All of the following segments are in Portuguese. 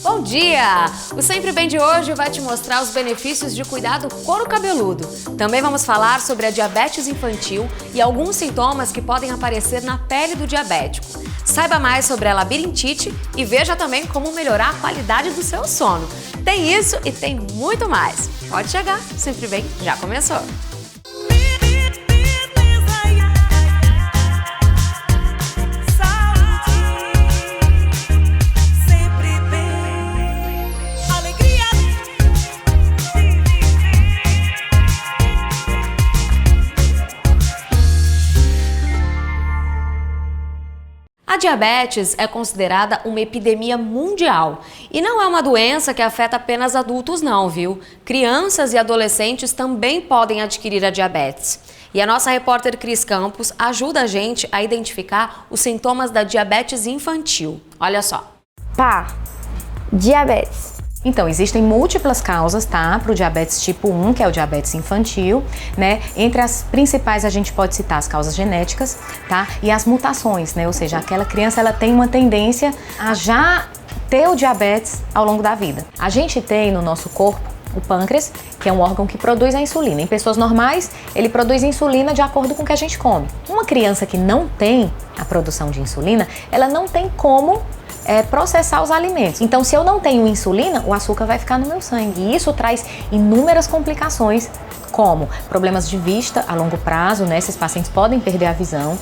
Bom dia! O Sempre Bem de hoje vai te mostrar os benefícios de cuidar do couro cabeludo. Também vamos falar sobre a diabetes infantil e alguns sintomas que podem aparecer na pele do diabético. Saiba mais sobre a labirintite e veja também como melhorar a qualidade do seu sono. Tem isso e tem muito mais. Pode chegar, Sempre Bem já começou! A diabetes é considerada uma epidemia mundial e não é uma doença que afeta apenas adultos não, viu? Crianças e adolescentes também podem adquirir a diabetes. E a nossa repórter Cris Campos ajuda a gente a identificar os sintomas da diabetes infantil. Olha só. Diabetes. Então, existem múltiplas causas, tá, para o diabetes tipo 1, que é o diabetes infantil, né? Entre as principais a gente pode citar as causas genéticas, tá? E as mutações, né? Ou seja, aquela criança ela tem uma tendência a já ter o diabetes ao longo da vida. A gente tem no nosso corpo o pâncreas, que é um órgão que produz a insulina. Em pessoas normais, ele produz insulina de acordo com o que a gente come. Uma criança que não tem a produção de insulina, ela não tem como processar os alimentos. Então, se eu não tenho insulina, o açúcar vai ficar no meu sangue. E isso traz inúmeras complicações, como problemas de vista a longo prazo, né? Esses pacientes podem perder a visão,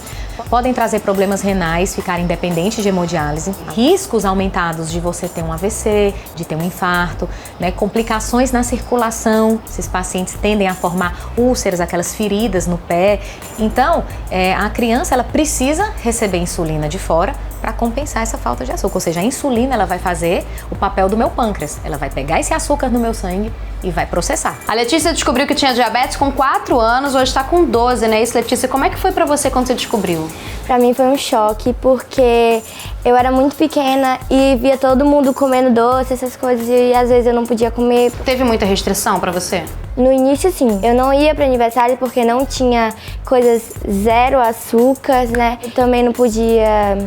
podem trazer problemas renais, ficarem dependentes de hemodiálise, riscos aumentados de você ter um AVC, de ter um infarto, né? Complicações na circulação, esses pacientes tendem a formar úlceras, aquelas feridas no pé. Então, a criança ela precisa receber insulina de fora para compensar essa falta de açúcar. Ou seja, a insulina ela vai fazer o papel do meu pâncreas. Ela vai pegar esse açúcar no meu sangue e vai processar. A Letícia descobriu que tinha diabetes com 4 anos, hoje está com 12, né? Isso, Letícia, como é que foi para você quando você descobriu? Pra mim foi um choque, porque eu era muito pequena e via todo mundo comendo doce, essas coisas, e às vezes eu não podia comer. Teve muita restrição para você? No início, sim. Eu não ia para aniversário porque não tinha coisas zero açúcar, né? Eu também não podia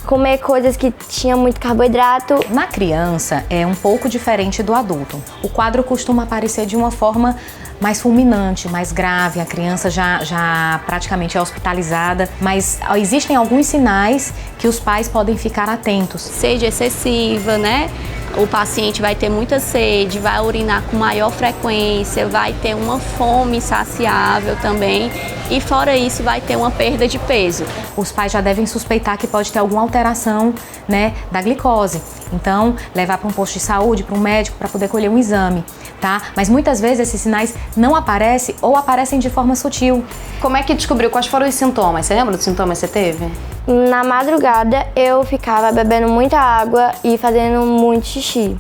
comer coisas que tinham muito carboidrato. Na criança é um pouco diferente do adulto. O quadro costuma aparecer de uma forma mais fulminante, mais grave, a criança já praticamente é hospitalizada, mas existem alguns sinais que os pais podem ficar atentos. Sede excessiva, né? O paciente vai ter muita sede, vai urinar com maior frequência, vai ter uma fome insaciável também e fora isso vai ter uma perda de peso. Os pais já devem suspeitar que pode ter alguma alteração, né, da glicose. Então, levar para um posto de saúde, para um médico, para poder colher um exame, tá? Mas muitas vezes esses sinais não aparecem ou aparecem de forma sutil. Como é que descobriu? Quais foram os sintomas? Você lembra dos sintomas que você teve? Na madrugada eu ficava bebendo muita água e fazendo muito xixi.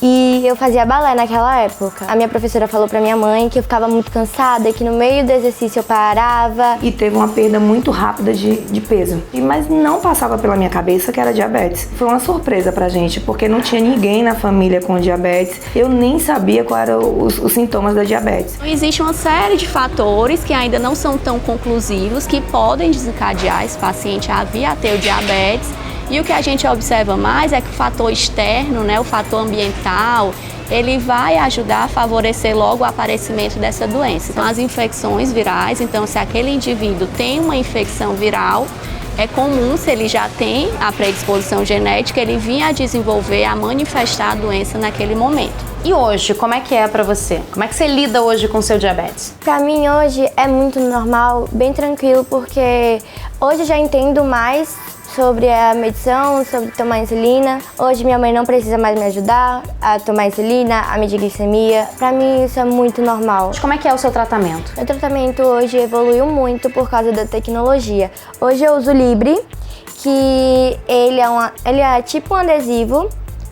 E eu fazia balé naquela época. A minha professora falou pra minha mãe que eu ficava muito cansada e que no meio do exercício eu parava. E teve uma perda muito rápida de peso. Mas não passava pela minha cabeça que era diabetes. Foi uma surpresa pra gente, porque não tinha ninguém na família com diabetes. Eu nem sabia quais eram os sintomas da diabetes. Existe uma série de fatores que ainda não são tão conclusivos que podem desencadear esse paciente a vir a ter o diabetes. E o que a gente observa mais é que o fator externo, né, o fator ambiental, ele vai ajudar a favorecer logo o aparecimento dessa doença. Então, as infecções virais, então se aquele indivíduo tem uma infecção viral, é comum, se ele já tem a predisposição genética, ele vir a desenvolver, a manifestar a doença naquele momento. E hoje, como é que é pra você? Como é que você lida hoje com o seu diabetes? Pra mim hoje é muito normal, bem tranquilo, porque hoje eu já entendo mais sobre a medição, sobre tomar insulina. Hoje minha mãe não precisa mais me ajudar a tomar insulina, a medir glicemia. Pra mim isso é muito normal. Como é que é o seu tratamento? Meu tratamento hoje evoluiu muito por causa da tecnologia. Hoje eu uso o Libre, que ele é tipo um adesivo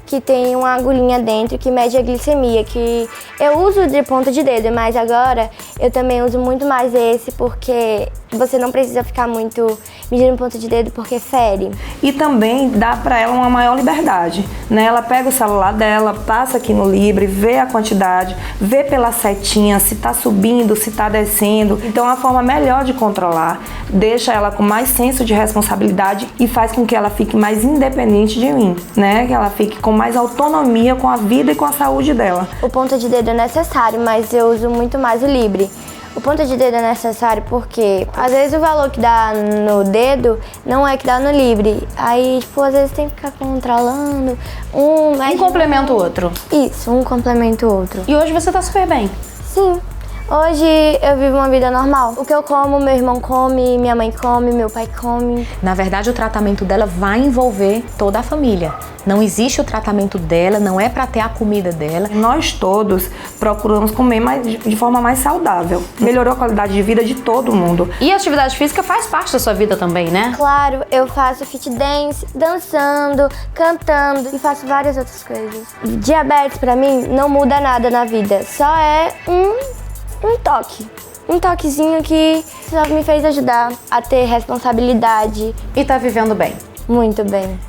que tem uma agulhinha dentro que mede a glicemia, que eu uso de ponta de dedo, mas agora eu também uso muito mais esse porque você não precisa ficar muito medindo ponta de dedo porque fere. E também dá para ela uma maior liberdade, né? Ela pega o celular dela, passa aqui no Libre, vê a quantidade, vê pela setinha se tá subindo, se tá descendo. Então é uma forma melhor de controlar, deixa ela com mais senso de responsabilidade e faz com que ela fique mais independente de mim, né? Que ela fique com mais autonomia com a vida e com a saúde dela. O ponta de dedo é necessário, mas eu uso muito mais o Libre. O ponta de dedo é necessário porque às vezes o valor que dá no dedo não é que dá no Libre. Aí, tipo, às vezes tem que ficar controlando. Um complementa o outro. Isso, um complementa o outro. E hoje você tá super bem? Sim. Hoje eu vivo uma vida normal. O que eu como, meu irmão come, minha mãe come, meu pai come. Na verdade, o tratamento dela vai envolver toda a família. Não existe o tratamento dela, não é para ter a comida dela. Nós todos procuramos comer de forma mais saudável. Melhorou a qualidade de vida de todo mundo. E a atividade física faz parte da sua vida também, né? Claro, eu faço fit dance, dançando, cantando e faço várias outras coisas. Diabetes pra mim não muda nada na vida, só é um toque. Um toquezinho que só me fez ajudar a ter responsabilidade. E tá vivendo bem? Muito bem.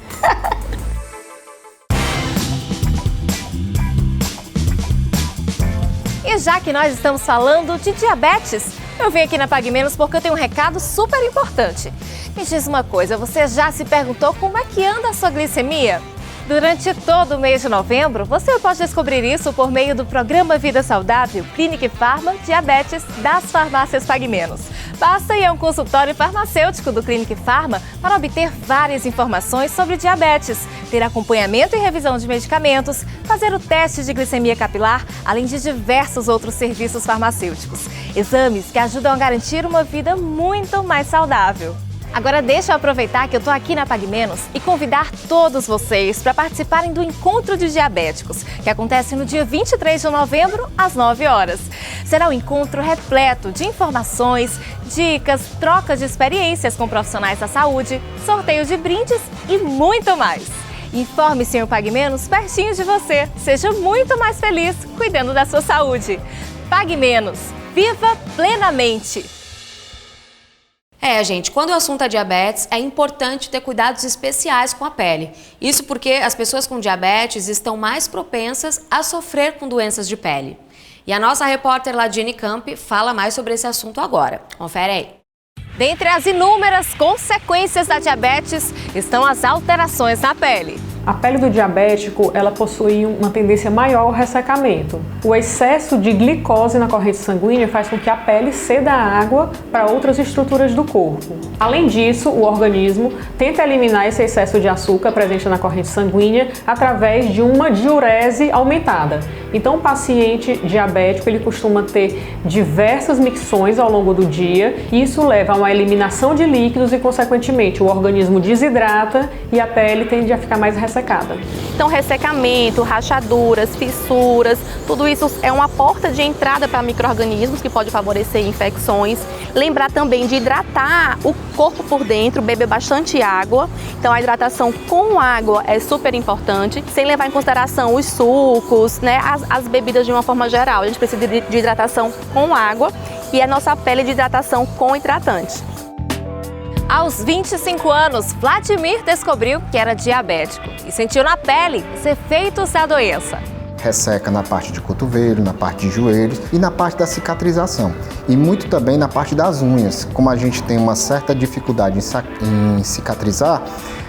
E já que nós estamos falando de diabetes, eu vim aqui na Pague Menos porque eu tenho um recado super importante. Me diz uma coisa, você já se perguntou como é que anda a sua glicemia? Durante todo o mês de novembro, você pode descobrir isso por meio do programa Vida Saudável Clínica Farma Diabetes das farmácias Pague Menos. Basta ir a um consultório farmacêutico do Clínica Farma para obter várias informações sobre diabetes, ter acompanhamento e revisão de medicamentos, fazer o teste de glicemia capilar, além de diversos outros serviços farmacêuticos. Exames que ajudam a garantir uma vida muito mais saudável. Agora deixa eu aproveitar que eu tô aqui na Pague Menos e convidar todos vocês para participarem do Encontro de Diabéticos, que acontece no dia 23 de novembro, às 9 horas. Será um encontro repleto de informações, dicas, troca de experiências com profissionais da saúde, sorteio de brindes e muito mais. Informe-se em um Pague Menos pertinho de você. Seja muito mais feliz cuidando da sua saúde. Pague Menos. Viva plenamente! Gente, quando o assunto é diabetes, é importante ter cuidados especiais com a pele. Isso porque as pessoas com diabetes estão mais propensas a sofrer com doenças de pele. E a nossa repórter Ladine Camp fala mais sobre esse assunto agora. Confere aí. Dentre as inúmeras consequências da diabetes estão as alterações na pele. A pele do diabético, ela possui uma tendência maior ao ressecamento. O excesso de glicose na corrente sanguínea faz com que a pele ceda água para outras estruturas do corpo. Além disso, o organismo tenta eliminar esse excesso de açúcar presente na corrente sanguínea através de uma diurese aumentada. Então, o paciente diabético, ele costuma ter diversas micções ao longo do dia e isso leva a uma eliminação de líquidos e, consequentemente, o organismo desidrata e a pele tende a ficar mais ressecada. Então, ressecamento, rachaduras, fissuras, tudo isso é uma porta de entrada para micro-organismos que pode favorecer infecções. Lembrar também de hidratar o corpo por dentro, beber bastante água. Então, a hidratação com água é super importante, sem levar em consideração os sucos, né, as bebidas de uma forma geral. A gente precisa de hidratação com água e a nossa pele de hidratação com hidratante. Aos 25 anos, Vladimir descobriu que era diabético e sentiu na pele os efeitos da doença. Resseca na parte de cotovelo, na parte de joelhos e na parte da cicatrização. E muito também na parte das unhas. Como a gente tem uma certa dificuldade em cicatrizar,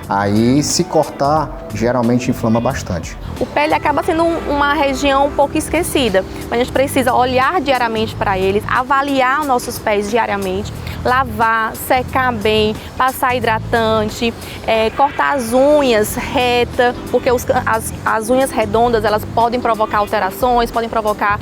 aí se cortar geralmente inflama bastante. O pele acaba sendo uma região um pouco esquecida, mas a gente precisa olhar diariamente para eles, avaliar nossos pés diariamente, lavar, secar bem, passar hidratante, cortar as unhas reta, porque as unhas redondas elas podem provocar alterações, podem provocar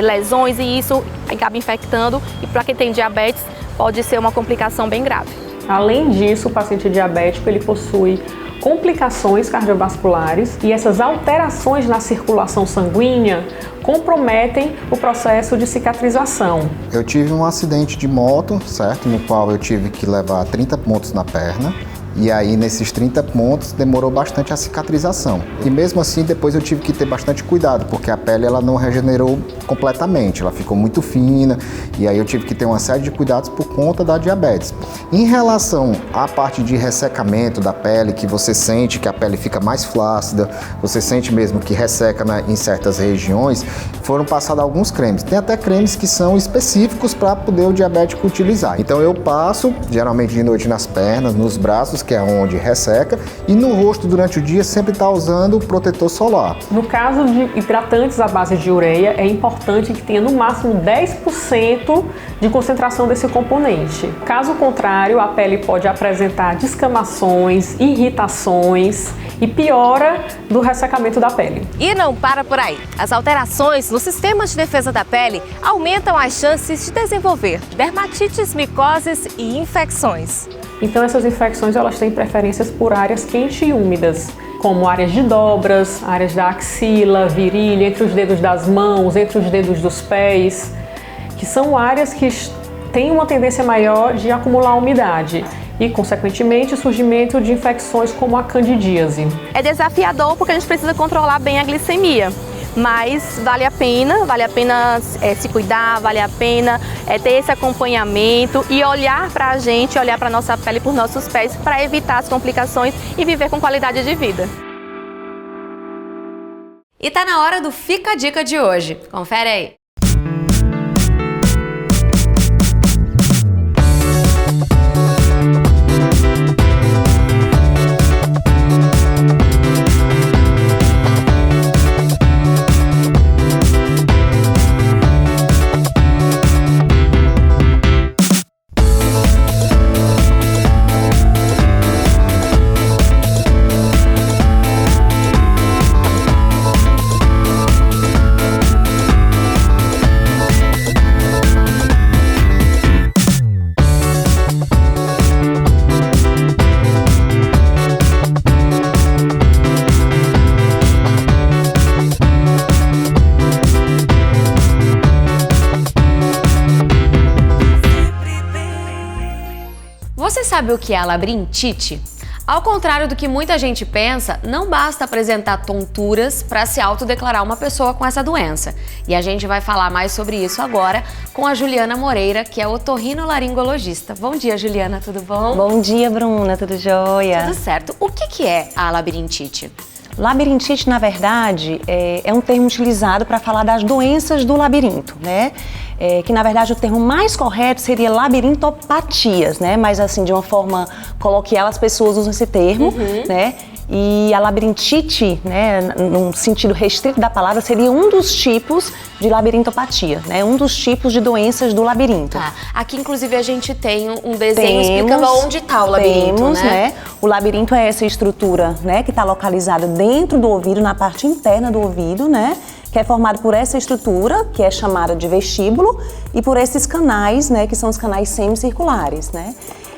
lesões e isso acaba infectando e para quem tem diabetes pode ser uma complicação bem grave. Além disso, o paciente diabético ele possui complicações cardiovasculares e essas alterações na circulação sanguínea comprometem o processo de cicatrização. Eu tive um acidente de moto, certo? No qual eu tive que levar 30 pontos na perna. E aí, nesses 30 pontos, demorou bastante a cicatrização. E mesmo assim, depois eu tive que ter bastante cuidado, porque a pele ela não regenerou completamente, ela ficou muito fina, e aí eu tive que ter uma série de cuidados por conta da diabetes. Em relação à parte de ressecamento da pele, que você sente que a pele fica mais flácida, você sente mesmo que resseca em certas regiões, foram passados alguns cremes. Tem até cremes que são específicos para poder o diabético utilizar. Então eu passo, geralmente de noite nas pernas, nos braços, costas, que é onde resseca, e no rosto durante o dia sempre está usando o protetor solar. No caso de hidratantes à base de ureia, é importante que tenha no máximo 10% de concentração desse componente. Caso contrário, a pele pode apresentar descamações, irritações e piora do ressecamento da pele. E não para por aí. As alterações no sistema de defesa da pele aumentam as chances de desenvolver dermatites, micoses e infecções. Então essas infecções elas têm preferências por áreas quentes e úmidas, como áreas de dobras, áreas da axila, virilha, entre os dedos das mãos, entre os dedos dos pés, que são áreas que têm uma tendência maior de acumular umidade e, consequentemente, o surgimento de infecções como a candidíase. É desafiador porque a gente precisa controlar bem a glicemia, mas vale a pena se cuidar, vale a pena ter esse acompanhamento e olhar para a gente, olhar para a nossa pele por nossos pés para evitar as complicações e viver com qualidade de vida. E tá na hora do Fica a Dica de hoje. Confere aí. Você sabe o que é a labirintite? Ao contrário do que muita gente pensa, não basta apresentar tonturas para se autodeclarar uma pessoa com essa doença. E a gente vai falar mais sobre isso agora com a Juliana Moreira, que é otorrinolaringologista. Bom dia, Juliana, tudo bom? Bom dia, Bruna, tudo jóia? Tudo certo. O que é a labirintite? Labirintite, na verdade, é um termo utilizado para falar das doenças do labirinto, né? Que, na verdade, o termo mais correto seria labirintopatias, né? Mas, assim, de uma forma coloquial, as pessoas usam esse termo, né? E a labirintite, né, num sentido restrito da palavra, seria um dos tipos de labirintopatia, né? Um dos tipos de doenças do labirinto. Tá. Aqui, inclusive, a gente tem um desenho explicando onde está o labirinto, né? O labirinto é essa estrutura, né, que está localizada dentro do ouvido, na parte interna do ouvido, né? Que é formado por essa estrutura, que é chamada de vestíbulo, e por esses canais, né, que são os canais semicirculares, né?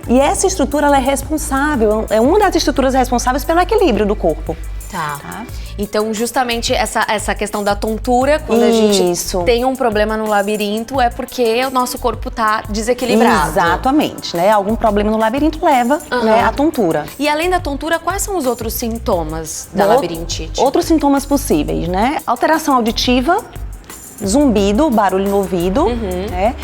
E essa estrutura, ela é responsável, é uma das estruturas responsáveis pelo equilíbrio do corpo. Tá. Então, justamente essa questão da tontura, quando a gente tem um problema no labirinto, é porque o nosso corpo tá desequilibrado. Exatamente, né? Algum problema no labirinto leva, né, à tontura. E além da tontura, quais são os outros sintomas da labirintite? Outros sintomas possíveis, né? Alteração auditiva, zumbido, barulho no ouvido, né?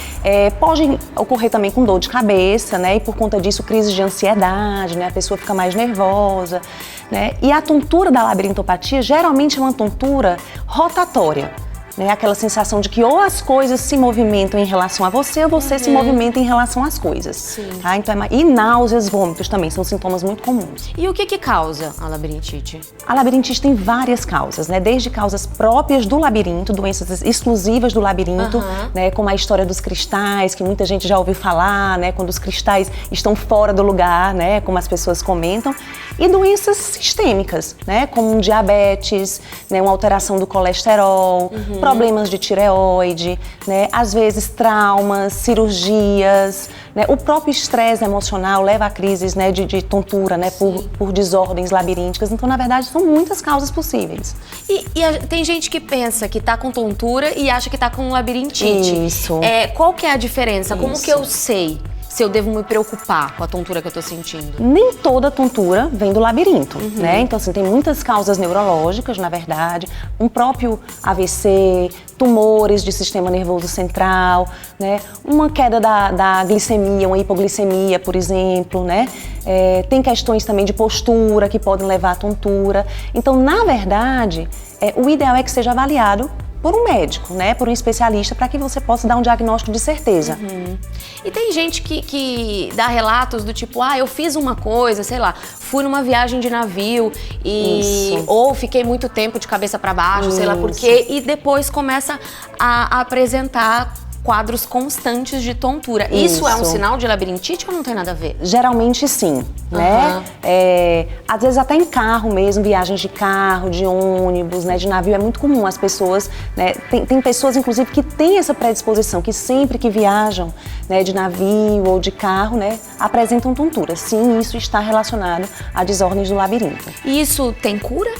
Pode ocorrer também com dor de cabeça, né? E por conta disso, crise de ansiedade, né? A pessoa fica mais nervosa, né? E a tontura da labirintopatia geralmente é uma tontura rotatória, né? Aquela sensação de que ou as coisas se movimentam em relação a você ou você se movimenta em relação às coisas. Tá? Então, e náuseas, vômitos também são sintomas muito comuns. E o que causa a labirintite? A labirintite tem várias causas, né? Desde causas próprias do labirinto, doenças exclusivas do labirinto, né? Como a história dos cristais, que muita gente já ouviu falar, né? Quando os cristais estão fora do lugar, né? Como as pessoas comentam. E doenças sistêmicas, né? Como um diabetes, né? Uma alteração do colesterol, problemas de tireoide, né? Às vezes traumas, cirurgias, né? O próprio estresse emocional leva a crises, né, de tontura, né? Por desordens labirínticas. Então, na verdade, são muitas causas possíveis. E tem gente que pensa que tá com tontura e acha que tá com labirintite. Isso. Qual que é a diferença? Como que eu sei se eu devo me preocupar com a tontura que eu tô sentindo? Nem toda tontura vem do labirinto, né? Então, assim, tem muitas causas neurológicas, na verdade, um próprio AVC, tumores de sistema nervoso central, né? Uma queda da glicemia, uma hipoglicemia, por exemplo, né? Tem questões também de postura que podem levar à tontura. Então, na verdade, o ideal é que seja avaliado por um médico, né, por um especialista, para que você possa dar um diagnóstico de certeza. E tem gente que dá relatos do tipo, eu fiz uma coisa, sei lá, fui numa viagem de navio ou fiquei muito tempo de cabeça para baixo, sei lá por quê, e depois começa a apresentar quadros constantes de tontura. Isso é um sinal de labirintite ou não tem nada a ver? Geralmente sim, né? Às vezes até em carro mesmo, viagens de carro, de ônibus, né, de navio, é muito comum as pessoas, né, tem pessoas inclusive que têm essa predisposição, que sempre que viajam, né, de navio ou de carro, né, apresentam tontura. Sim, isso está relacionado a desordens do labirinto. E isso tem cura?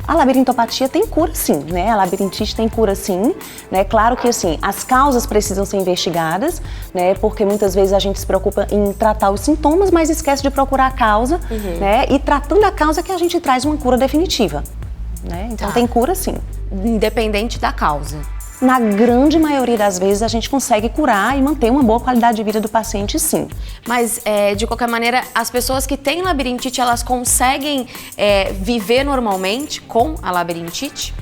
A labirintopatia tem cura sim, né? A labirintite tem cura sim, né? Claro que assim, as causas precisam ser investigadas, né? Porque muitas vezes a gente se preocupa em tratar os sintomas, mas esquece de procurar a causa, né? E tratando a causa que a gente traz uma cura definitiva, né? Então tem cura sim. Independente da causa. Na grande maioria das vezes a gente consegue curar e manter uma boa qualidade de vida do paciente, sim. Mas, de qualquer maneira, as pessoas que têm labirintite, elas conseguem viver normalmente com a labirintite?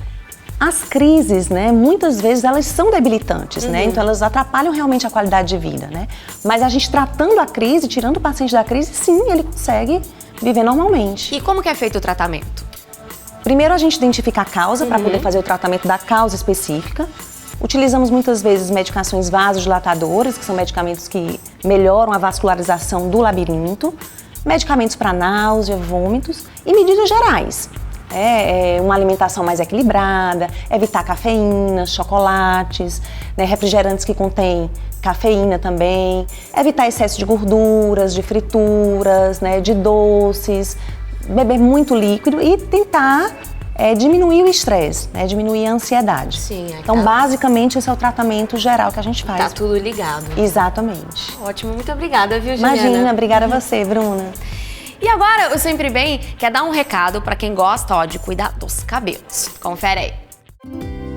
As crises, né, muitas vezes elas são debilitantes, né? Então elas atrapalham realmente a qualidade de vida, né? Mas a gente tratando a crise, tirando o paciente da crise, sim, ele consegue viver normalmente. E como que é feito o tratamento? Primeiro a gente identifica a causa para poder fazer o tratamento da causa específica. Utilizamos muitas vezes medicações vasodilatadoras, que são medicamentos que melhoram a vascularização do labirinto, medicamentos para náusea, vômitos e medidas gerais. Uma alimentação mais equilibrada, evitar cafeína, chocolates, né, refrigerantes que contêm cafeína também, evitar excesso de gorduras, de frituras, né, de doces, beber muito líquido e tentar diminuir o estresse, né, diminuir a ansiedade. Sim, então, basicamente, esse é o tratamento geral que a gente faz. Tá tudo ligado. Exatamente. Ótimo, muito obrigada, viu, Juliana? Imagina, obrigada a você, Bruna. E agora, o Sempre Bem quer dar um recado para quem gosta de cuidar dos cabelos. Confere aí.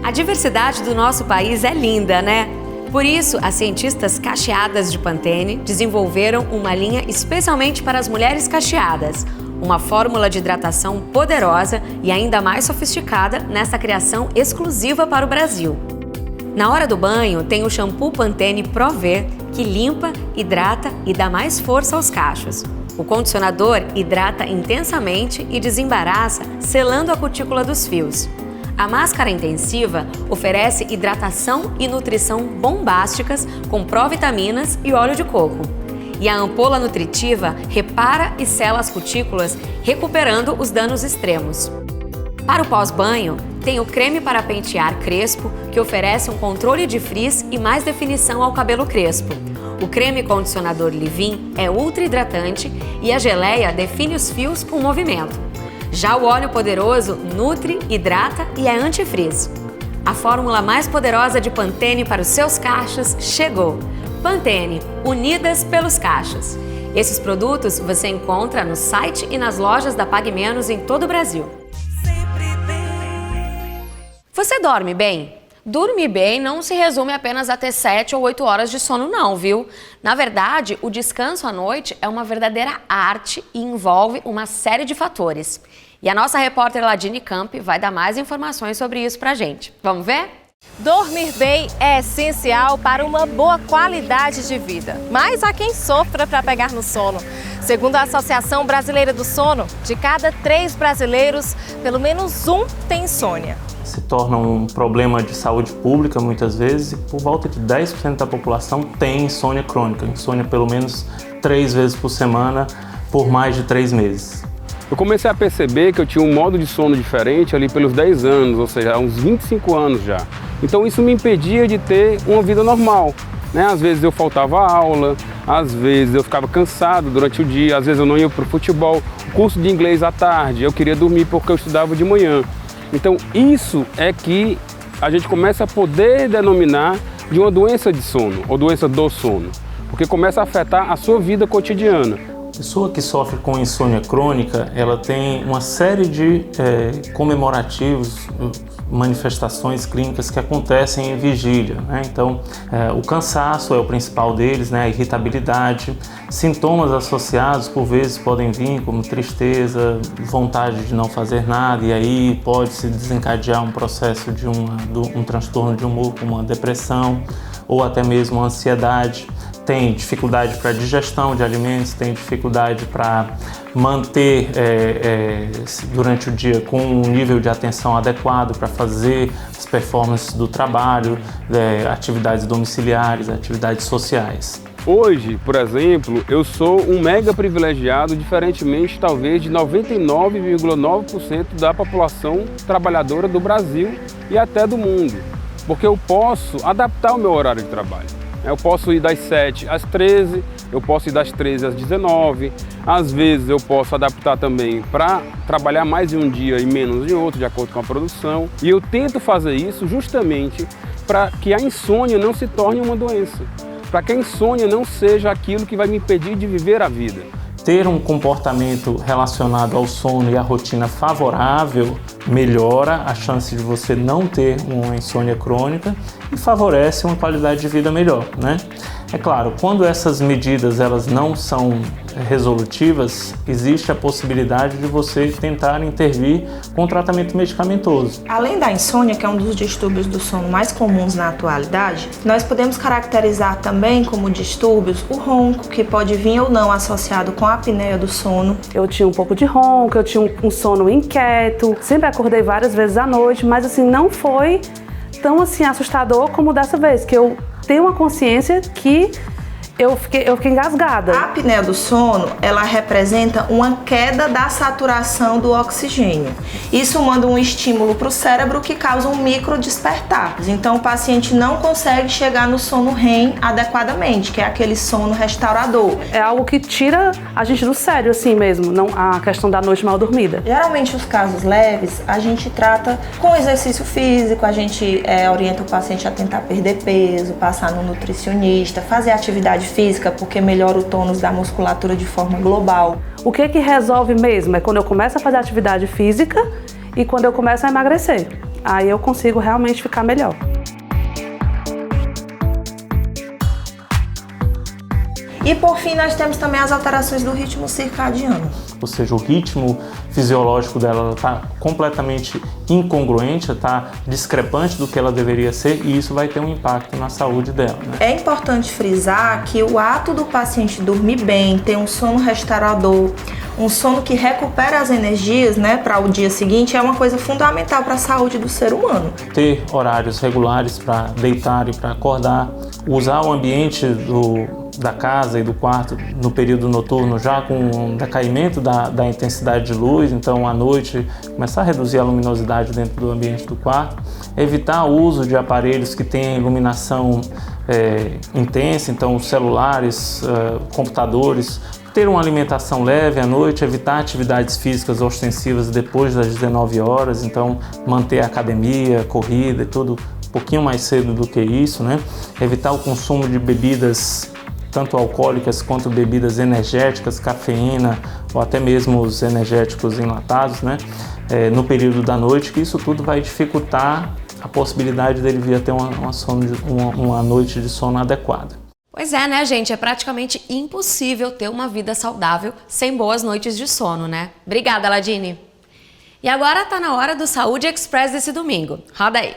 A diversidade do nosso país é linda, né? Por isso, as cientistas cacheadas de Pantene desenvolveram uma linha especialmente para as mulheres cacheadas. Uma fórmula de hidratação poderosa e ainda mais sofisticada nessa criação exclusiva para o Brasil. Na hora do banho, tem o shampoo Pantene Pro V, que limpa, hidrata e dá mais força aos cachos. O condicionador hidrata intensamente e desembaraça, selando a cutícula dos fios. A máscara intensiva oferece hidratação e nutrição bombásticas com provitaminas e óleo de coco. E a ampola nutritiva repara e sela as cutículas, recuperando os danos extremos. Para o pós-banho, tem o creme para pentear crespo, que oferece um controle de frizz e mais definição ao cabelo crespo. O creme condicionador Leave-In é ultra hidratante e a geleia define os fios com movimento. Já o óleo poderoso nutre, hidrata e é anti-frizz. A fórmula mais poderosa de Pantene para os seus cachos chegou. Pantene, unidas pelos cachos. Esses produtos você encontra no site e nas lojas da Pague Menos em todo o Brasil. Você dorme bem? Dormir bem não se resume apenas a ter 7 ou 8 horas de sono não, viu? Na verdade, o descanso à noite é uma verdadeira arte e envolve uma série de fatores. E a nossa repórter Ladine Camp vai dar mais informações sobre isso pra gente. Vamos ver? Dormir bem é essencial para uma boa qualidade de vida, mas há quem sofra para pegar no sono. Segundo a Associação Brasileira do Sono, de cada 3 brasileiros, pelo menos um tem insônia. Se torna um problema de saúde pública muitas vezes e por volta de 10% da população tem insônia crônica, insônia pelo menos 3 vezes por semana por mais de 3 meses. Eu comecei a perceber que eu tinha um modo de sono diferente ali pelos 10 anos, ou seja, há uns 25 anos já. Então isso me impedia de ter uma vida normal, né? Às vezes eu faltava aula, às vezes eu ficava cansado durante o dia, às vezes eu não ia para o futebol, curso de inglês à tarde, eu queria dormir porque eu estudava de manhã. Então isso é que a gente começa a poder denominar de uma doença de sono ou doença do sono, porque começa a afetar a sua vida cotidiana. pessoa que sofre com insônia crônica, ela tem uma série de comemorativos, manifestações clínicas que acontecem em vigília, né? Então, o cansaço é o principal deles, né? A irritabilidade, sintomas associados por vezes podem vir como tristeza, vontade de não fazer nada, e aí pode se desencadear um processo de um transtorno de humor, como uma depressão ou até mesmo ansiedade. Tem dificuldade para digestão de alimentos, tem dificuldade para manter durante o dia com um nível de atenção adequado para fazer as performances do trabalho, atividades domiciliares, atividades sociais. Hoje, por exemplo, eu sou um mega privilegiado, diferentemente talvez de 99,9% da população trabalhadora do Brasil e até do mundo, porque eu posso adaptar o meu horário de trabalho. Eu posso ir das 7 às 13, eu posso ir das 13 às 19, às vezes eu posso adaptar também para trabalhar mais em um dia e menos em outro, de acordo com a produção. E eu tento fazer isso justamente para que a insônia não se torne uma doença, para que a insônia não seja aquilo que vai me impedir de viver a vida. Ter um comportamento relacionado ao sono e à rotina favorável melhora a chance de você não ter uma insônia crônica e favorece uma qualidade de vida melhor, né? É claro, quando essas medidas elas não são resolutivas, existe a possibilidade de você tentar intervir com tratamento medicamentoso. Além da insônia, que é um dos distúrbios do sono mais comuns na atualidade, nós podemos caracterizar também como distúrbios o ronco, que pode vir ou não associado com a apneia do sono. Eu tinha um pouco de ronco, eu tinha um sono inquieto, sempre acordei várias vezes à noite, mas assim, não foi tão assim assustador como dessa vez, que eu tenho uma consciência que eu fiquei engasgada. A apneia do sono, ela representa uma queda da saturação do oxigênio. Isso manda um estímulo para o cérebro que causa um micro despertar. Então o paciente não consegue chegar no sono REM adequadamente, que é aquele sono restaurador. É algo que tira a gente do sério assim mesmo, não a questão da noite mal dormida. Geralmente os casos leves a gente trata com exercício físico, a gente orienta o paciente a tentar perder peso, passar no nutricionista, fazer atividade física, porque melhora o tônus da musculatura de forma global. O que resolve mesmo é quando eu começo a fazer atividade física e quando eu começo a emagrecer. Aí eu consigo realmente ficar melhor. E por fim, nós temos também as alterações do ritmo circadiano. Ou seja, o ritmo fisiológico dela está completamente incongruente, está discrepante do que ela deveria ser, e isso vai ter um impacto na saúde dela, né? É importante frisar que o ato do paciente dormir bem, ter um sono restaurador, um sono que recupera as energias, né, para o dia seguinte, é uma coisa fundamental para a saúde do ser humano. Ter horários regulares para deitar e para acordar, usar o ambiente da casa e do quarto no período noturno já com um decaimento da intensidade de luz, então à noite começar a reduzir a luminosidade dentro do ambiente do quarto, evitar o uso de aparelhos que têm iluminação intensa, então celulares, computadores, ter uma alimentação leve à noite, evitar atividades físicas ostensivas depois das 19 horas, então manter a academia, corrida e tudo um pouquinho mais cedo do que isso, né? Evitar o consumo de bebidas tanto alcoólicas quanto bebidas energéticas, cafeína ou até mesmo os energéticos enlatados, né? No período da noite, que isso tudo vai dificultar a possibilidade dele vir a ter uma noite de sono adequada. Pois é, né, gente? É praticamente impossível ter uma vida saudável sem boas noites de sono, né? Obrigada, Ladine. E agora tá na hora do Saúde Express desse domingo. Roda aí!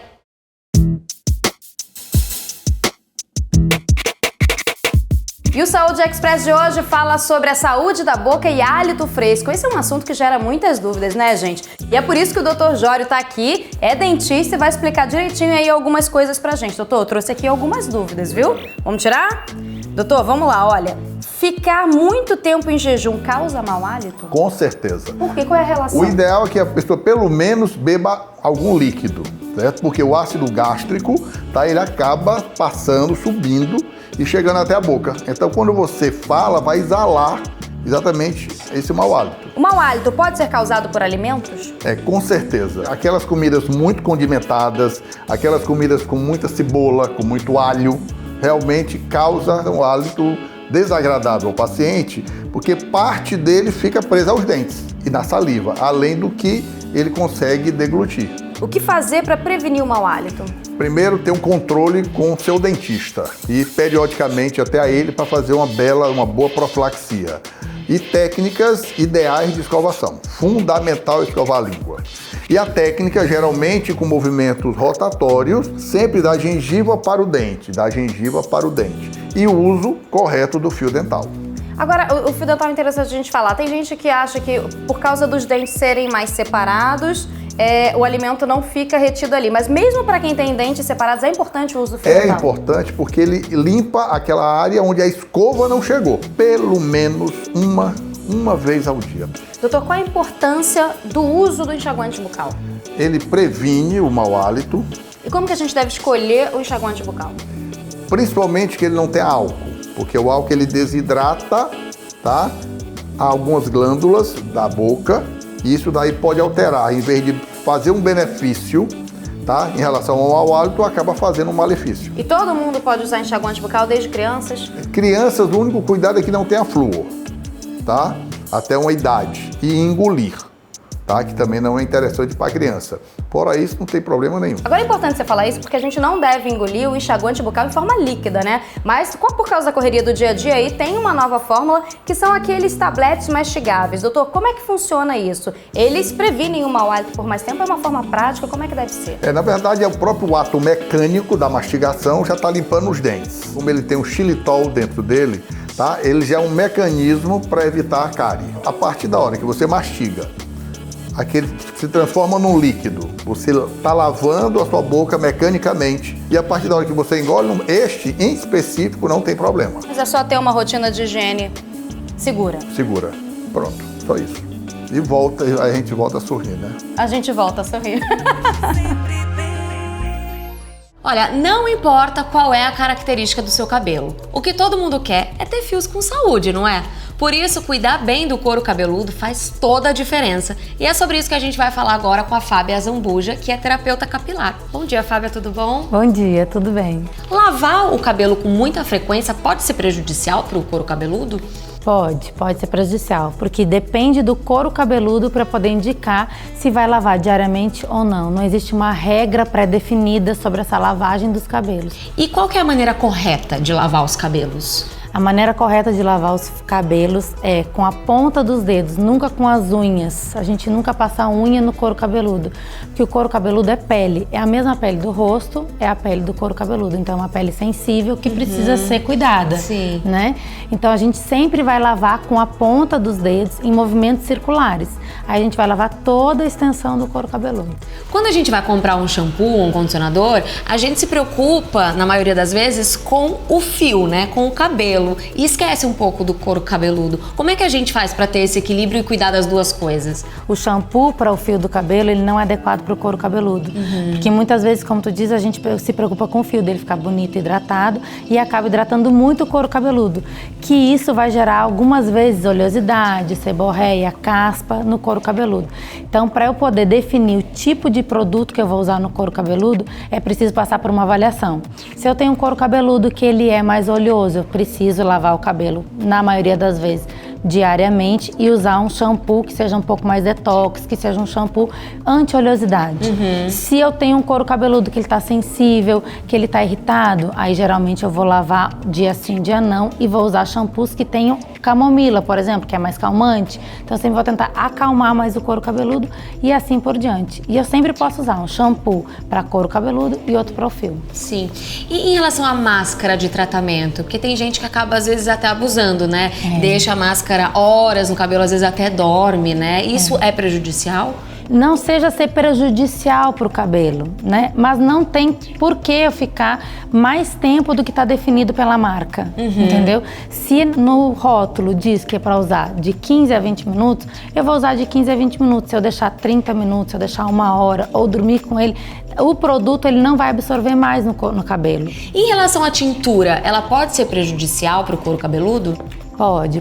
E o Saúde Express de hoje fala sobre a saúde da boca e hálito fresco. Esse é um assunto que gera muitas dúvidas, né, gente? E é por isso que o Dr. Jório tá aqui, é dentista e vai explicar direitinho aí algumas coisas pra gente. Doutor, eu trouxe aqui algumas dúvidas, viu? Vamos tirar? Doutor, vamos lá, olha. Ficar muito tempo em jejum causa mau hálito? Com certeza. Por quê? Qual é a relação? O ideal é que a pessoa pelo menos beba algum líquido, certo? Porque o ácido gástrico, tá, ele acaba passando, subindo e chegando até a boca. Então, quando você fala, vai exalar exatamente esse mau hálito. O mau hálito pode ser causado por alimentos? Com certeza. Aquelas comidas muito condimentadas, aquelas comidas com muita cebola, com muito alho, realmente causam um hálito desagradável ao paciente, porque parte dele fica presa aos dentes e na saliva, além do que ele consegue deglutir. O que fazer para prevenir o mau hálito? Primeiro, ter um controle com o seu dentista e periodicamente até a ele para fazer uma boa profilaxia. E técnicas ideais de escovação. Fundamental escovar a língua. E a técnica, geralmente com movimentos rotatórios, sempre da gengiva para o dente, E o uso correto do fio dental. Agora, o fio dental é interessante a gente falar. Tem gente que acha que por causa dos dentes serem mais separados, o alimento não fica retido ali. Mas mesmo para quem tem dentes separados, é importante o uso do fio dental? É importante porque ele limpa aquela área onde a escova não chegou. Pelo menos uma vez ao dia. Doutor, qual a importância do uso do enxaguante bucal? Ele previne o mau hálito. E como que a gente deve escolher o enxaguante bucal? Principalmente que ele não tem álcool, porque o álcool ele desidrata, tá? Algumas glândulas da boca e isso daí pode alterar, em vez de fazer um benefício, tá? Em relação ao mau hálito, acaba fazendo um malefício. E todo mundo pode usar enxaguante bucal desde crianças? Crianças, o único cuidado é que não tenha flúor, tá? Até uma idade. E engolir, tá? Que também não é interessante para a criança. Fora isso, não tem problema nenhum. Agora é importante você falar isso porque a gente não deve engolir o enxaguante bucal em forma líquida, né? Mas por causa da correria do dia a dia aí, tem uma nova fórmula que são aqueles tabletes mastigáveis. Doutor, como é que funciona isso? Eles previnem o mau hálito por mais tempo? É uma forma prática? Como é que deve ser? Na verdade, é o próprio ato mecânico da mastigação já está limpando os dentes. Como ele tem um xilitol dentro dele, tá? Ele já é um mecanismo para evitar a cárie. A partir da hora que você mastiga, aquele se transforma num líquido. Você está lavando a sua boca mecanicamente e a partir da hora que você engole, este em específico não tem problema. Mas é só ter uma rotina de higiene segura. Segura. Pronto, só isso. E a gente volta a sorrir, né? A gente volta a sorrir. Olha, não importa qual é a característica do seu cabelo. O que todo mundo quer é ter fios com saúde, não é? Por isso, cuidar bem do couro cabeludo faz toda a diferença. E é sobre isso que a gente vai falar agora com a Fábia Zambuja, que é terapeuta capilar. Bom dia, Fábia, tudo bom? Bom dia, tudo bem. Lavar o cabelo com muita frequência pode ser prejudicial para o couro cabeludo? Pode ser prejudicial, porque depende do couro cabeludo para poder indicar se vai lavar diariamente ou não. Não existe uma regra pré-definida sobre essa lavagem dos cabelos. E qual que é a maneira correta de lavar os cabelos? A maneira correta de lavar os cabelos é com a ponta dos dedos, nunca com as unhas. A gente nunca passa a unha no couro cabeludo, porque o couro cabeludo é pele. É a mesma pele do rosto, é a pele do couro cabeludo. Então é uma pele sensível que precisa ser cuidada, né? Então a gente sempre vai lavar com a ponta dos dedos em movimentos circulares. Aí a gente vai lavar toda a extensão do couro cabeludo. Quando a gente vai comprar um shampoo ou um condicionador, a gente se preocupa, na maioria das vezes, com o fio, né? Com o cabelo. E esquece um pouco do couro cabeludo. Como é que a gente faz para ter esse equilíbrio e cuidar das duas coisas? O shampoo para o fio do cabelo, ele não é adequado para o couro cabeludo. Porque muitas vezes, como tu diz, a gente se preocupa com o fio dele ficar bonito, hidratado e acaba hidratando muito o couro cabeludo. Que isso vai gerar algumas vezes oleosidade, seborreia, caspa no couro cabeludo. Então, para eu poder definir o tipo de produto que eu vou usar no couro cabeludo, é preciso passar por uma avaliação. Se eu tenho um couro cabeludo que ele é mais oleoso, eu preciso lavar o cabelo, na maioria das vezes, diariamente e usar um shampoo que seja um pouco mais detox, que seja um shampoo anti-oleosidade. Se eu tenho um couro cabeludo que ele está sensível, que ele está irritado, aí geralmente eu vou lavar dia sim, dia não e vou usar shampoos que tenham camomila, por exemplo, que é mais calmante. Então eu sempre vou tentar acalmar mais o couro cabeludo e assim por diante. E eu sempre posso usar um shampoo para couro cabeludo e outro para o fio. Sim. E em relação à máscara de tratamento? Porque tem gente que acaba às vezes até abusando, né? Deixa a máscara horas no cabelo, às vezes até dorme, né? Isso é prejudicial? Não seja ser prejudicial para o cabelo, né? Mas não tem por que eu ficar mais tempo do que está definido pela marca, entendeu? Se no rótulo diz que é para usar de 15 a 20 minutos, eu vou usar de 15 a 20 minutos. Se eu deixar 30 minutos, se eu deixar 1 hora ou dormir com ele, o produto ele não vai absorver mais no cabelo. Em relação à tintura, ela pode ser prejudicial para o couro cabeludo?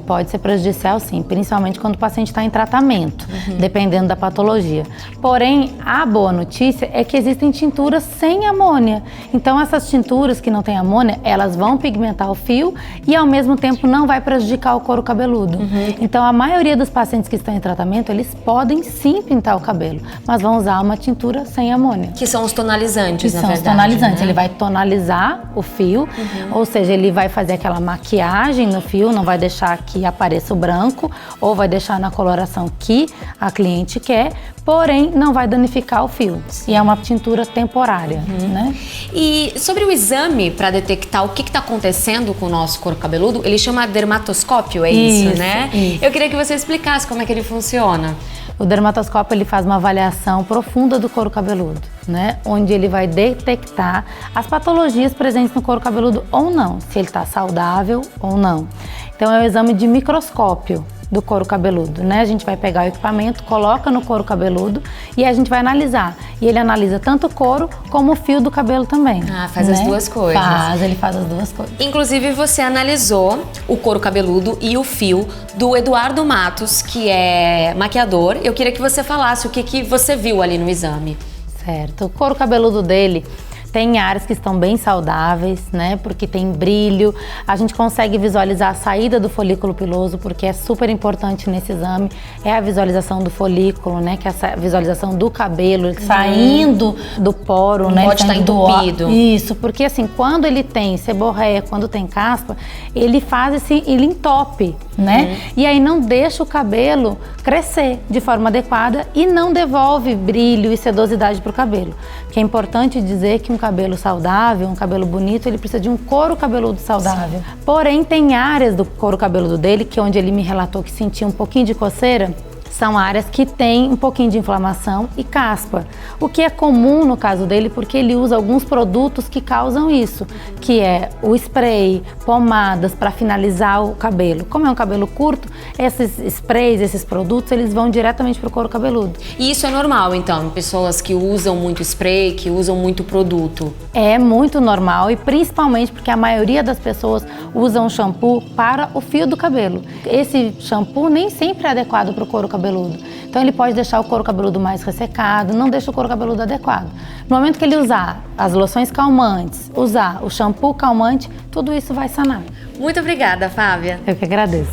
Pode ser prejudicial sim, principalmente quando o paciente está em tratamento, dependendo da patologia. Porém, a boa notícia é que existem tinturas sem amônia. Então, essas tinturas que não têm amônia, elas vão pigmentar o fio e ao mesmo tempo não vai prejudicar o couro cabeludo. Então, a maioria dos pacientes que estão em tratamento, eles podem sim pintar o cabelo, mas vão usar uma tintura sem amônia. Que são os tonalizantes, na verdade. São os tonalizantes, né? ele vai tonalizar o fio, ou seja, ele vai fazer aquela maquiagem no fio, não vai deixar que apareça o branco ou vai deixar na coloração que a cliente quer, porém não vai danificar o fio. E é uma tintura temporária, né? E sobre o exame para detectar o que está acontecendo com o nosso couro cabeludo, ele chama dermatoscópio, é isso, né? Isso. Eu queria que você explicasse como é que ele funciona. O dermatoscópio, ele faz uma avaliação profunda do couro cabeludo, né? Onde ele vai detectar as patologias presentes no couro cabeludo ou não, se ele está saudável ou não. Então é um exame de microscópio do couro cabeludo, né? A gente vai pegar o equipamento, coloca no couro cabeludo e a gente vai analisar. E ele analisa tanto o couro como o fio do cabelo também. Ah, faz as duas coisas. Ele faz as duas coisas. Inclusive, você analisou o couro cabeludo e o fio do Eduardo Matos, que é maquiador. Eu queria que você falasse o que você viu ali no exame. Certo. O couro cabeludo dele tem áreas que estão bem saudáveis, né? Porque tem brilho. A gente consegue visualizar a saída do folículo piloso, porque é super importante nesse exame. É a visualização do folículo, né? Que é essa visualização do cabelo saindo do poro, né? Pode estar entupido. Isso, porque assim, quando ele tem seborreia, quando tem caspa, ele faz ele entope, né? E aí não deixa o cabelo crescer de forma adequada e não devolve brilho e sedosidade para o cabelo. Que é importante dizer que um cabelo saudável, um cabelo bonito, ele precisa de um couro cabeludo saudável. Sim. Porém, tem áreas do couro cabeludo dele, que é onde ele me relatou que sentia um pouquinho de coceira, são áreas que têm um pouquinho de inflamação e caspa. O que é comum no caso dele, porque ele usa alguns produtos que causam isso, que é o spray, pomadas para finalizar o cabelo. Como é um cabelo curto, esses sprays, esses produtos, eles vão diretamente para o couro cabeludo. E isso é normal, então, pessoas que usam muito spray, que usam muito produto? É muito normal e principalmente porque a maioria das pessoas usam shampoo para o fio do cabelo. Esse shampoo nem sempre é adequado para o couro cabeludo. Então ele pode deixar o couro cabeludo mais ressecado, não deixa o couro cabeludo adequado. No momento que ele usar as loções calmantes, usar o shampoo calmante, tudo isso vai sanar. Muito obrigada, Fábia. Eu que agradeço.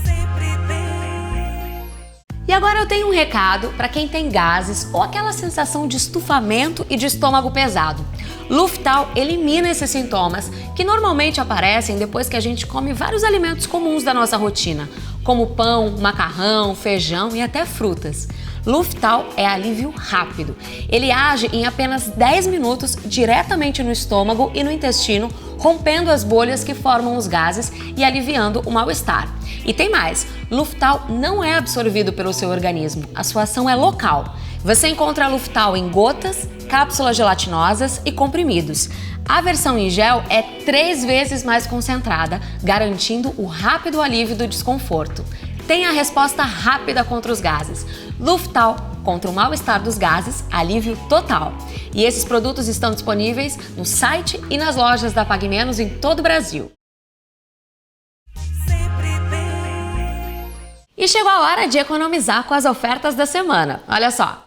E agora eu tenho um recado para quem tem gases ou aquela sensação de estufamento e de estômago pesado. Luftal elimina esses sintomas que normalmente aparecem depois que a gente come vários alimentos comuns da nossa rotina, como pão, macarrão, feijão e até frutas. Luftal é alívio rápido. Ele age em apenas 10 minutos diretamente no estômago e no intestino, rompendo as bolhas que formam os gases e aliviando o mal-estar. E tem mais, Luftal não é absorvido pelo seu organismo, a sua ação é local. Você encontra Luftal em gotas, cápsulas gelatinosas e comprimidos. A versão em gel é 3 vezes mais concentrada, garantindo o rápido alívio do desconforto. Tem a resposta rápida contra os gases. Luftal contra o mal-estar dos gases, alívio total. E esses produtos estão disponíveis no site e nas lojas da Pague Menos em todo o Brasil. E chegou a hora de economizar com as ofertas da semana. Olha só!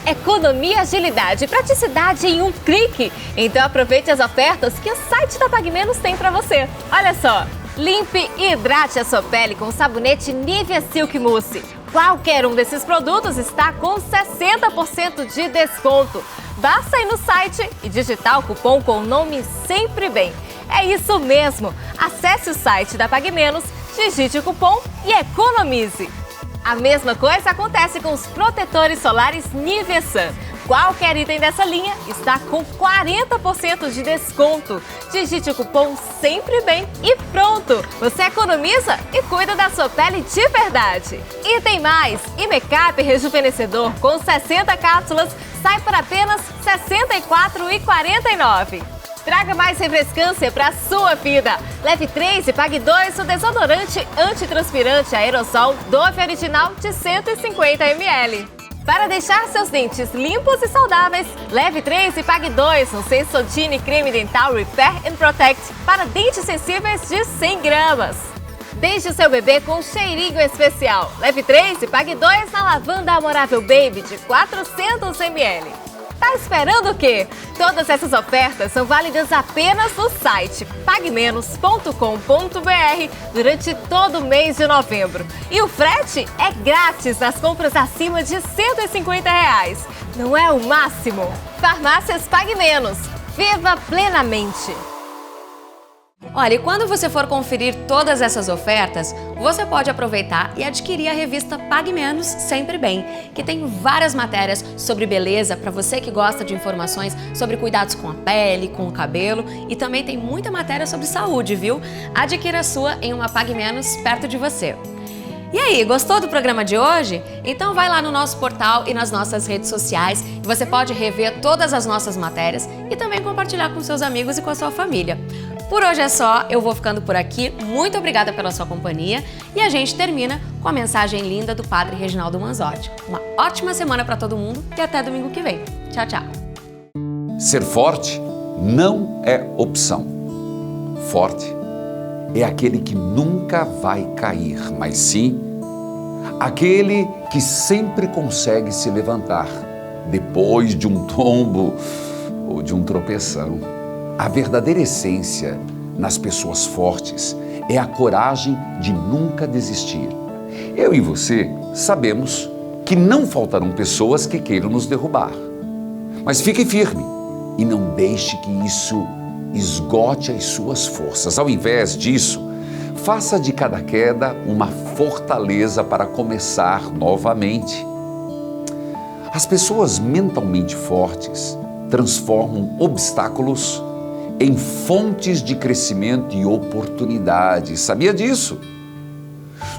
Economia, agilidade e praticidade em um clique. Então aproveite as ofertas que o site da Pague Menos tem para você. Olha só, limpe e hidrate a sua pele com o sabonete Nivea Silk Mousse. Qualquer um desses produtos está com 60% de desconto. Basta ir no site e digitar o cupom com o nome Sempre Bem. É isso mesmo. Acesse o site da Pague Menos, digite o cupom e economize. A mesma coisa acontece com os protetores solares Nivea Sun. Qualquer item dessa linha está com 40% de desconto. Digite o cupom Sempre Bem e pronto! Você economiza e cuida da sua pele de verdade. E tem mais! Imecap rejuvenescedor com 60 cápsulas sai por apenas R$ 64,49. Traga mais refrescância para a sua vida. Leve 3 e pague 2 o desodorante antitranspirante aerosol Dove Original de 150 ml. Para deixar seus dentes limpos e saudáveis, leve 3 e pague 2 no Sensodyne Creme Dental Repair and Protect para dentes sensíveis de 100 gramas. Deixe o seu bebê com um cheirinho especial. Leve 3 e pague 2 na lavanda amorável Baby de 400 ml. Tá esperando o quê? Todas essas ofertas são válidas apenas no site paguemenos.com.br durante todo o mês de novembro. E o frete é grátis nas compras acima de R$ 150. Não é o máximo? Farmácias Pague Menos. Viva plenamente! Olha, e quando você for conferir todas essas ofertas, você pode aproveitar e adquirir a revista Pague Menos Sempre Bem, que tem várias matérias sobre beleza para você que gosta de informações sobre cuidados com a pele, com o cabelo, e também tem muita matéria sobre saúde, viu? Adquira a sua em uma Pague Menos perto de você. E aí, gostou do programa de hoje? Então vai lá no nosso portal e nas nossas redes sociais e você pode rever todas as nossas matérias e também compartilhar com seus amigos e com a sua família. Por hoje é só, eu vou ficando por aqui. Muito obrigada pela sua companhia e a gente termina com a mensagem linda do Padre Reginaldo Manzotti. Uma ótima semana para todo mundo e até domingo que vem. Tchau, tchau. Ser forte não é opção. Forte é aquele que nunca vai cair, mas sim aquele que sempre consegue se levantar depois de um tombo ou de um tropeção. A verdadeira essência nas pessoas fortes é a coragem de nunca desistir. Eu e você sabemos que não faltarão pessoas que queiram nos derrubar. Mas fique firme e não deixe que isso esgote as suas forças. Ao invés disso, faça de cada queda uma fortaleza para começar novamente. As pessoas mentalmente fortes transformam obstáculos em fontes de crescimento e oportunidades. Sabia disso?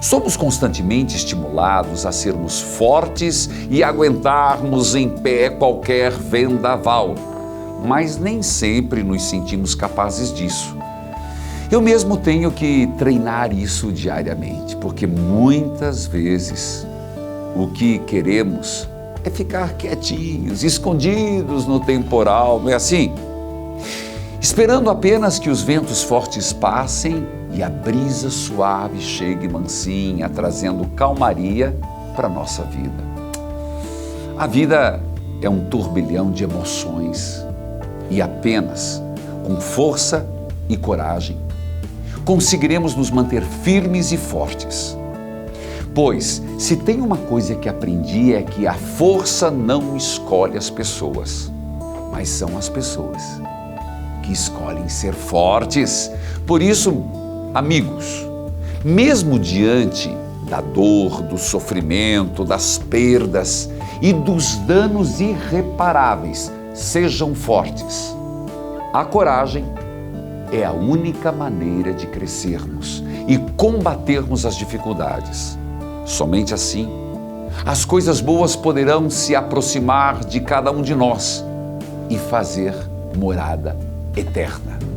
Somos constantemente estimulados a sermos fortes e aguentarmos em pé qualquer vendaval, mas nem sempre nos sentimos capazes disso. Eu mesmo tenho que treinar isso diariamente, porque muitas vezes o que queremos é ficar quietinhos, escondidos no temporal, não é assim? Esperando apenas que os ventos fortes passem e a brisa suave chegue mansinha, trazendo calmaria para a nossa vida. A vida é um turbilhão de emoções e apenas com força e coragem conseguiremos nos manter firmes e fortes. Pois, se tem uma coisa que aprendi é que a força não escolhe as pessoas, mas são as pessoas que escolhem ser fortes. Por isso, amigos, mesmo diante da dor, do sofrimento, das perdas e dos danos irreparáveis, sejam fortes. A coragem é a única maneira de crescermos e combatermos as dificuldades. Somente assim, as coisas boas poderão se aproximar de cada um de nós e fazer morada eterna.